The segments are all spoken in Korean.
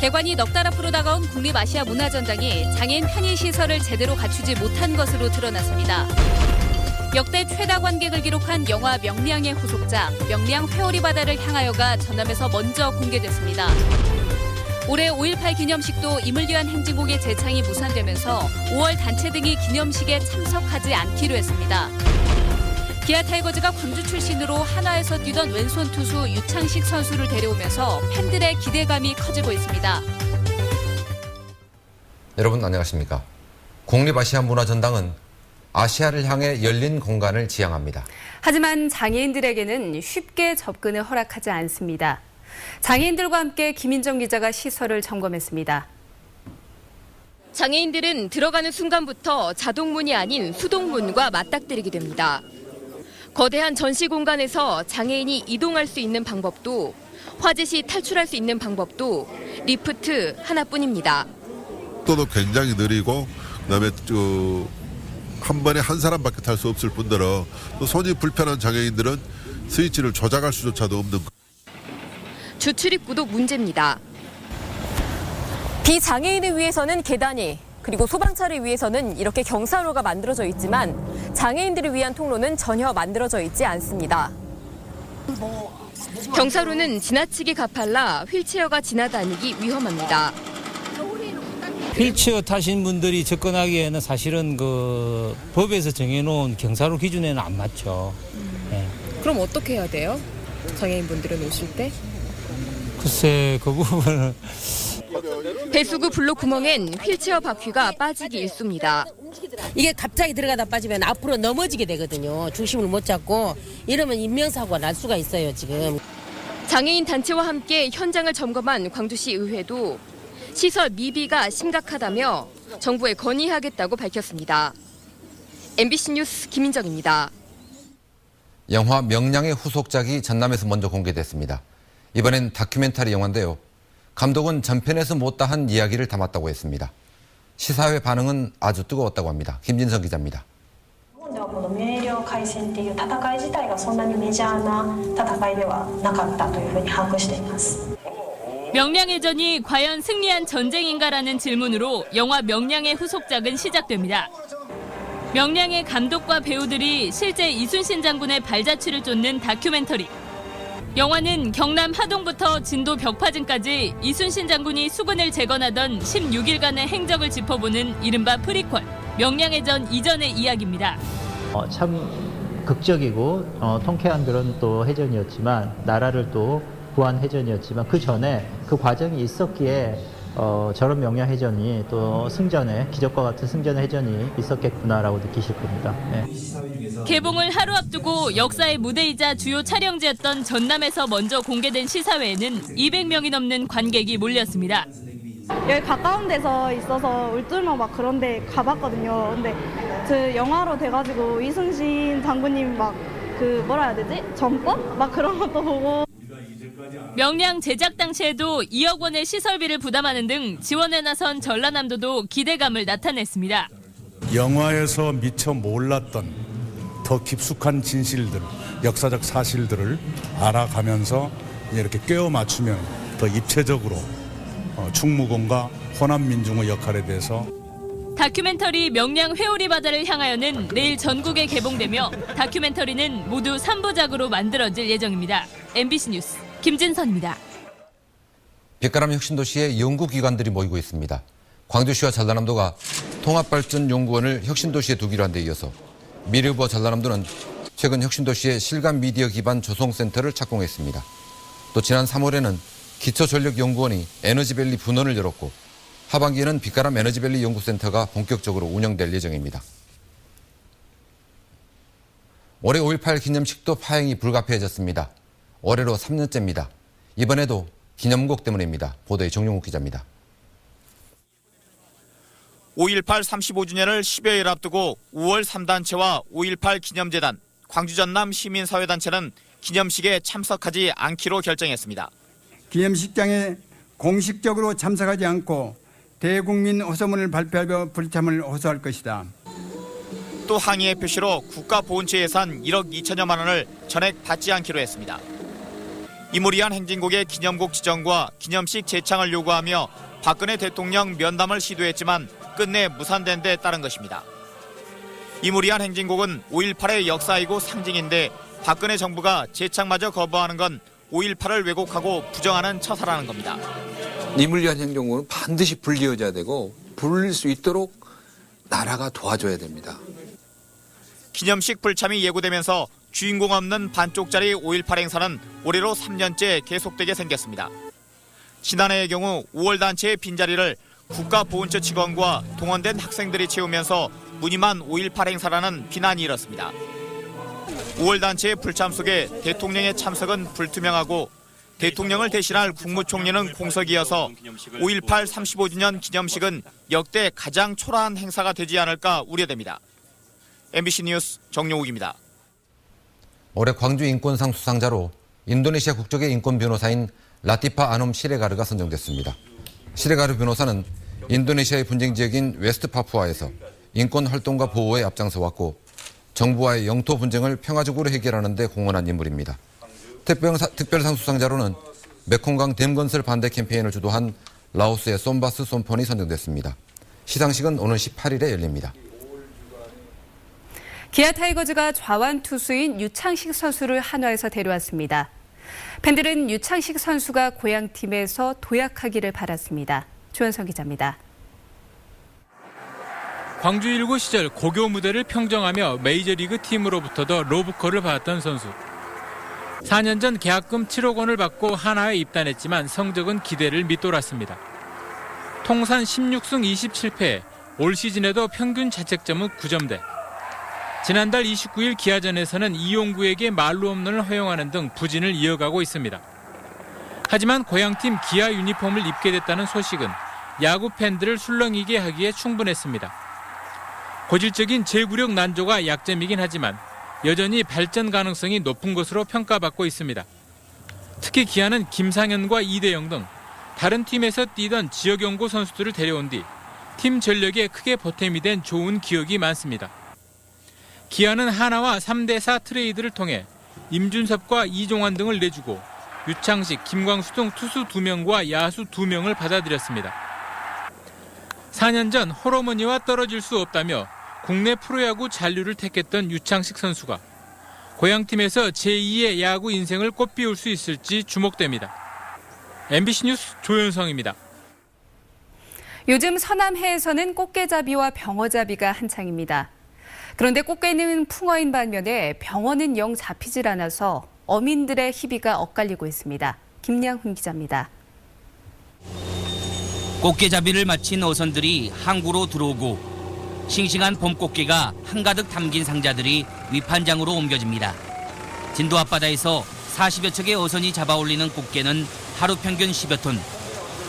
개관이 넉 달 앞으로 다가온 국립아시아문화전당이 장애인 편의시설을 제대로 갖추지 못한 것으로 드러났습니다. 역대 최다 관객을 기록한 영화 명량의 후속작 명량 회오리 바다를 향하여가 전남에서 먼저 공개됐습니다. 올해 5.18 기념식도 임을 위한 행진곡의 재창이 무산되면서 5월 단체 등이 기념식에 참석하지 않기로 했습니다. 기아 타이거즈가 광주 출신으로 한화에서 뛰던 왼손 투수 유창식 선수를 데려오면서 팬들의 기대감이 커지고 있습니다. 여러분 안녕하십니까? 국립아시아문화전당은 아시아를 향해 열린 공간을 지향합니다. 하지만 장애인들에게는 쉽게 접근을 허락하지 않습니다. 장애인들과 함께 김인정 기자가 시설을 점검했습니다. 장애인들은 들어가는 순간부터 자동문이 아닌 수동문과 맞닥뜨리게 됩니다. 거대한 전시 공간에서 장애인이 이동할 수 있는 방법도 화재 시 탈출할 수 있는 방법도 리프트 하나뿐입니다. 속도도 굉장히 느리고 그다음에 한 번에 한 사람밖에 탈 수 없을 뿐더러 또 손이 불편한 장애인들은 스위치를 조작할 수조차도 없는. 주출입구도 문제입니다. 비장애인을 위해서는 계단이 그리고 소방차를 위해서는 이렇게 경사로가 만들어져 있지만 장애인들을 위한 통로는 전혀 만들어져 있지 않습니다. 경사로는 지나치게 가팔라 휠체어가 지나다니기 위험합니다. 휠체어 타신 분들이 접근하기에는 사실은 그 법에서 정해놓은 경사로 기준에는 안 맞죠. 네. 그럼 어떻게 해야 돼요? 장애인분들은 오실 때? 글쎄 그 부분은 배수구 블록 구멍엔 휠체어 바퀴가 빠지기 일쑤입니다. 이게 갑자기 들어가다 빠지면 앞으로 넘어지게 되거든요. 중심을 못 잡고 이러면 인명사고가 날 수가 있어요, 지금. 장애인 단체와 함께 현장을 점검한 광주시 의회도 시설 미비가 심각하다며 정부에 건의하겠다고 밝혔습니다. MBC 뉴스 김인정입니다. 영화 명량의 후속작이 전남에서 먼저 공개됐습니다. 이번엔 다큐멘터리 영화인데요. 감독은 전편에서 못다한 이야기를 담았다고 했습니다. 시사회 반응은 아주 뜨거웠다고 합니다. 김진성 기자입니다. 명량해전이 과연 승리한 전쟁인가라는 질문으로 영화 명량의 후속작은 시작됩니다. 명량의 감독과 배우들이 실제 이순신 장군의 발자취를 쫓는 다큐멘터리. 영화는 경남 하동부터 진도 벽파진까지 이순신 장군이 수군을 재건하던 16일간의 행적을 짚어보는 이른바 프리퀄, 명량해전 이전의 이야기입니다. 참 극적이고 통쾌한 그런 또 해전이었지만 나라를 또 구한 해전이었지만 그 전에 그 과정이 있었기에 저런 명량해전이 또 승전의 기적과 같은 승전의 해전이 있었겠구나라고 느끼실 겁니다. 네. 개봉을 하루 앞두고 역사의 무대이자 주요 촬영지였던 전남에서 먼저 공개된 시사회에는 200명이 넘는 관객이 몰렸습니다. 여기 가까운 데서 있어서 울tur막 막 그런 데 가봤거든요. 근데 그 영화로 돼가지고 이순신 장군님 막 그 뭐라 해야 되지? 전법? 막 그런 것도 보고. 명량 제작 당시에도 2억 원의 시설비를 부담하는 등 지원에 나선 전라남도도 기대감을 나타냈습니다. 영화에서 미처 몰랐던 더 깊숙한 진실들, 역사적 사실들을 알아가면서 이렇게 꿰어 맞추면 더 입체적으로 충무공과 호남 민중의 역할에 대해서. 다큐멘터리 명량 회오리 바다를 향하여는 내일 전국에 개봉되며 다큐멘터리는 모두 3부작으로 만들어질 예정입니다. MBC 뉴스 김진선입니다. 빛가람 혁신도시에 연구기관들이 모이고 있습니다. 광주시와 전라남도가 통합발전연구원을 혁신도시에 두기로 한 데 이어서 미래후보 전라남도는 최근 혁신도시에 실감 미디어 기반 조성센터를 착공했습니다. 또 지난 3월에는 기초전력연구원이 에너지밸리 분원을 열었고 하반기에는 빛가람 에너지밸리 연구센터가 본격적으로 운영될 예정입니다. 올해 5.18 기념식도 파행이 불가피해졌습니다. 올해로 3년째입니다. 이번에도 기념곡 때문입니다. 보도에 정용욱 기자입니다. 5.18 35주년을 10여일 앞두고 5월 3단체와 5.18 기념재단, 광주전남 시민사회단체는 기념식에 참석하지 않기로 결정했습니다. 기념식장에 공식적으로 참석하지 않고 대국민 호소문을 발표하며 불참을 호소할 것이다. 또 항의의 표시로 국가보훈처 예산 1억 2천여만 원을 전액 받지 않기로 했습니다. 이무리한 행진곡의 기념곡 지정과 기념식 재창을 요구하며 박근혜 대통령 면담을 시도했지만 끝내 무산된 데 따른 것입니다. 이무리한 행진곡은 5.18의 역사이고 상징인데 박근혜 정부가 재창마저 거부하는 건 5.18을 왜곡하고 부정하는 처사라는 겁니다. 이무리한 행진곡은 반드시 불리어져야 되고 불릴 수 있도록 나라가 도와줘야 됩니다. 기념식 불참이 예고되면서 주인공 없는 반쪽짜리 5.18 행사는 올해로 3년째 계속되게 생겼습니다. 지난해의 경우 5월 단체의 빈자리를 국가보훈처 직원과 동원된 학생들이 채우면서 무늬만 5.18 행사라는 비난이 일었습니다. 5월 단체의 불참 속에 대통령의 참석은 불투명하고 대통령을 대신할 국무총리는 공석이어서 5.18 35주년 기념식은 역대 가장 초라한 행사가 되지 않을까 우려됩니다. MBC 뉴스 정용욱입니다. 올해 광주 인권상 수상자로 인도네시아 국적의 인권 변호사인 라티파 아놈 시레가르가 선정됐습니다. 시레가르 변호사는 인도네시아의 분쟁 지역인 웨스트 파푸아에서 인권 활동과 보호에 앞장서왔고 정부와의 영토 분쟁을 평화적으로 해결하는 데 공헌한 인물입니다. 특별상 수상자로는 메콩강 댐 건설 반대 캠페인을 주도한 라오스의 솜바스 솜폰이 선정됐습니다. 시상식은 오는 18일에 열립니다. 기아 타이거즈가 좌완 투수인 유창식 선수를 한화에서 데려왔습니다. 팬들은 유창식 선수가 고향팀에서 도약하기를 바랐습니다. 조현성 기자입니다. 광주 1구 시절 고교 무대를 평정하며 메이저리그 팀으로부터도 로브콜을 받았던 선수. 4년 전 계약금 7억 원을 받고 한화에 입단했지만 성적은 기대를 밑돌았습니다. 통산 16승 27패, 올 시즌에도 평균 자책점은 9점대. 지난달 29일 기아전에서는 이용구에게 말로 홈런을 허용하는 등 부진을 이어가고 있습니다. 하지만 고향팀 기아 유니폼을 입게 됐다는 소식은 야구 팬들을 술렁이게 하기에 충분했습니다. 고질적인 제구력 난조가 약점이긴 하지만 여전히 발전 가능성이 높은 것으로 평가받고 있습니다. 특히 기아는 김상현과 이대영 등 다른 팀에서 뛰던 지역 연고 선수들을 데려온 뒤 팀 전력에 크게 보탬이 된 좋은 기억이 많습니다. 기아는 한화와 3대4 트레이드를 통해 임준섭과 이종환 등을 내주고 유창식, 김광수 등 투수 2명과 야수 2명을 받아들였습니다. 4년 전 홀어머니와 떨어질 수 없다며 국내 프로야구 잔류를 택했던 유창식 선수가 고향팀에서 제2의 야구 인생을 꽃피울 수 있을지 주목됩니다. MBC 뉴스 조현성입니다. 요즘 서남해에서는 꽃게잡이와 병어잡이가 한창입니다. 그런데 꽃게는 풍어인 반면에 병어는 영 잡히질 않아서 어민들의 희비가 엇갈리고 있습니다. 김양훈 기자입니다. 꽃게잡이를 마친 어선들이 항구로 들어오고 싱싱한 봄꽃게가 한가득 담긴 상자들이 위판장으로 옮겨집니다. 진도 앞바다에서 40여 척의 어선이 잡아올리는 꽃게는 하루 평균 10여 톤.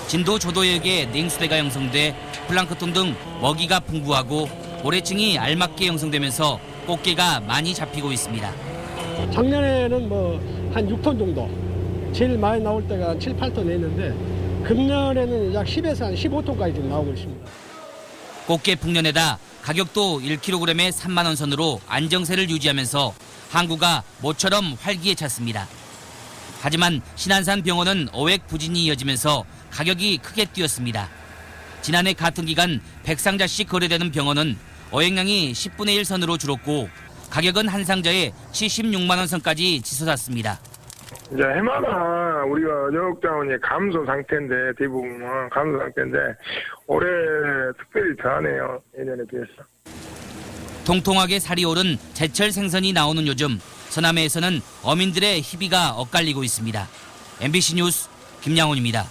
진도 조도역에 냉수대가 형성돼 플랑크톤 등 먹이가 풍부하고 모래층이 알맞게 형성되면서 꽃게가 많이 잡히고 있습니다. 작년에는 한 6톤 정도, 제일 많이 나올 때가 7, 8톤 했는데 금년에는 약 10에서 한 15톤까지 나오고 있습니다. 꽃게 풍년에다 가격도 1kg에 3만 원 선으로 안정세를 유지하면서 항구가 모처럼 활기에 찼습니다. 하지만 신안산 병어는 어획 부진이 이어지면서 가격이 크게 뛰었습니다. 지난해 같은 기간 100상자씩 거래되는 병어는 어획량이 10분의 1 선으로 줄었고 가격은 한 상자에 76만 원 선까지 치솟았습니다. 이제 해마다 우리가 어족 자원이 감소 상태인데 대부분 감소 상태인데 올해 특별히 더하네요. 예년에 비해서. 통통하게 살이 오른 제철 생선이 나오는 요즘 서남해에서는 어민들의 희비가 엇갈리고 있습니다. MBC 뉴스 김양훈입니다.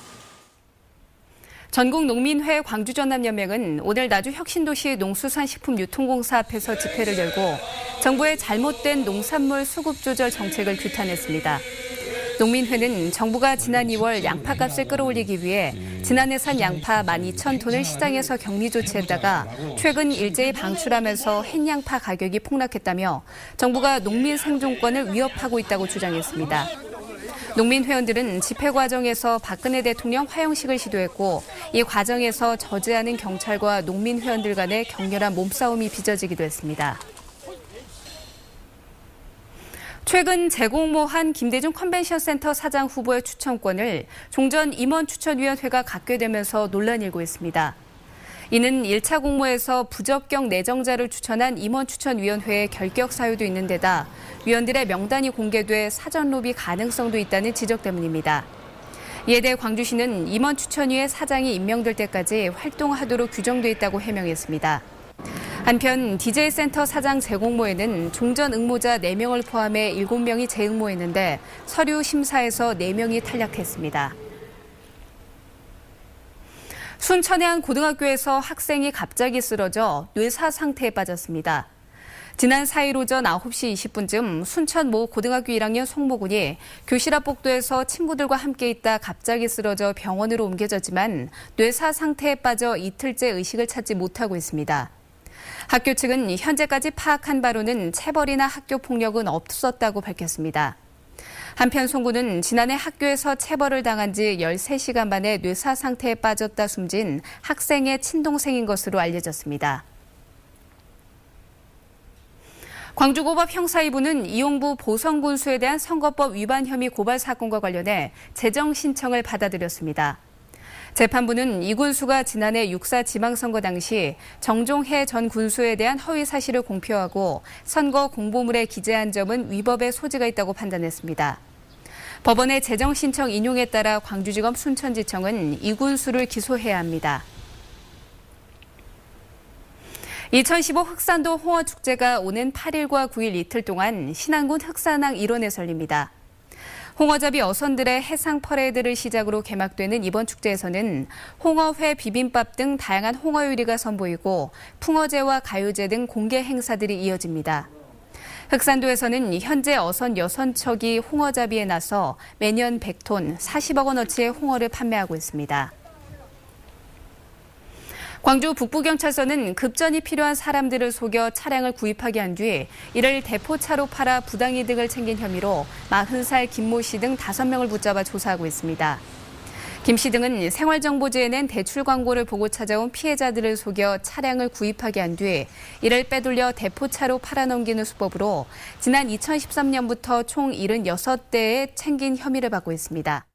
전국농민회 광주전남연맹은 오늘 나주 혁신도시 농수산식품유통공사 앞에서 집회를 열고 정부의 잘못된 농산물 수급 조절 정책을 규탄했습니다. 농민회는 정부가 지난 2월 양파값을 끌어올리기 위해 지난해 산 양파 12,000톤을 시장에서 격리 조치했다가 최근 일제히 방출하면서 햇양파 가격이 폭락했다며 정부가 농민 생존권을 위협하고 있다고 주장했습니다. 농민회원들은 집회 과정에서 박근혜 대통령 화형식을 시도했고 이 과정에서 저지하는 경찰과 농민회원들 간의 격렬한 몸싸움이 빚어지기도 했습니다. 최근 재공모한 김대중 컨벤션센터 사장 후보의 추천권을 종전 임원추천위원회가 갖게 되면서 논란이 일고 있습니다. 이는 1차 공모에서 부적격 내정자를 추천한 임원추천위원회의 결격 사유도 있는 데다 위원들의 명단이 공개돼 사전 로비 가능성도 있다는 지적 때문입니다. 이에 대해 광주시는 임원추천위의 사장이 임명될 때까지 활동하도록 규정돼 있다고 해명했습니다. 한편 DJ센터 사장 재공모에는 종전 응모자 4명을 포함해 7명이 재응모했는데 서류 심사에서 4명이 탈락했습니다. 순천의 한 고등학교에서 학생이 갑자기 쓰러져 뇌사 상태에 빠졌습니다. 지난 4일 오전 9시 20분쯤 순천 모 고등학교 1학년 송모군이 교실 앞 복도에서 친구들과 함께 있다 갑자기 쓰러져 병원으로 옮겨졌지만 뇌사 상태에 빠져 이틀째 의식을 찾지 못하고 있습니다. 학교 측은 현재까지 파악한 바로는 체벌이나 학교 폭력은 없었다고 밝혔습니다. 한편 송군은 지난해 학교에서 체벌을 당한 지 13시간 만에 뇌사 상태에 빠졌다 숨진 학생의 친동생인 것으로 알려졌습니다. 광주고법 형사 2부는 이용부 보성군수에 대한 선거법 위반 혐의 고발 사건과 관련해 재정 신청을 받아들였습니다. 재판부는 이 군수가 지난해 6.4 지방선거 당시 정종해 전 군수에 대한 허위 사실을 공표하고 선거 공보물에 기재한 점은 위법의 소지가 있다고 판단했습니다. 법원의 재정 신청 인용에 따라 광주지검 순천지청은 이 군수를 기소해야 합니다. 2015 흑산도 홍어축제가 오는 8일과 9일 이틀 동안 신안군 흑산항 일원에 열립니다. 홍어잡이 어선들의 해상 퍼레이드를 시작으로 개막되는 이번 축제에서는 홍어회 비빔밥 등 다양한 홍어 요리가 선보이고 풍어제와 가요제 등 공개 행사들이 이어집니다. 흑산도에서는 현재 어선 6척이 홍어잡이에 나서 매년 100톤, 40억 원어치의 홍어를 판매하고 있습니다. 광주 북부경찰서는 급전이 필요한 사람들을 속여 차량을 구입하게 한 뒤 이를 대포차로 팔아 부당이득을 챙긴 혐의로 40살 김모 씨 등 5명을 붙잡아 조사하고 있습니다. 김 씨 등은 생활정보지에 낸 대출 광고를 보고 찾아온 피해자들을 속여 차량을 구입하게 한 뒤 이를 빼돌려 대포차로 팔아넘기는 수법으로 지난 2013년부터 총 76대에 챙긴 혐의를 받고 있습니다.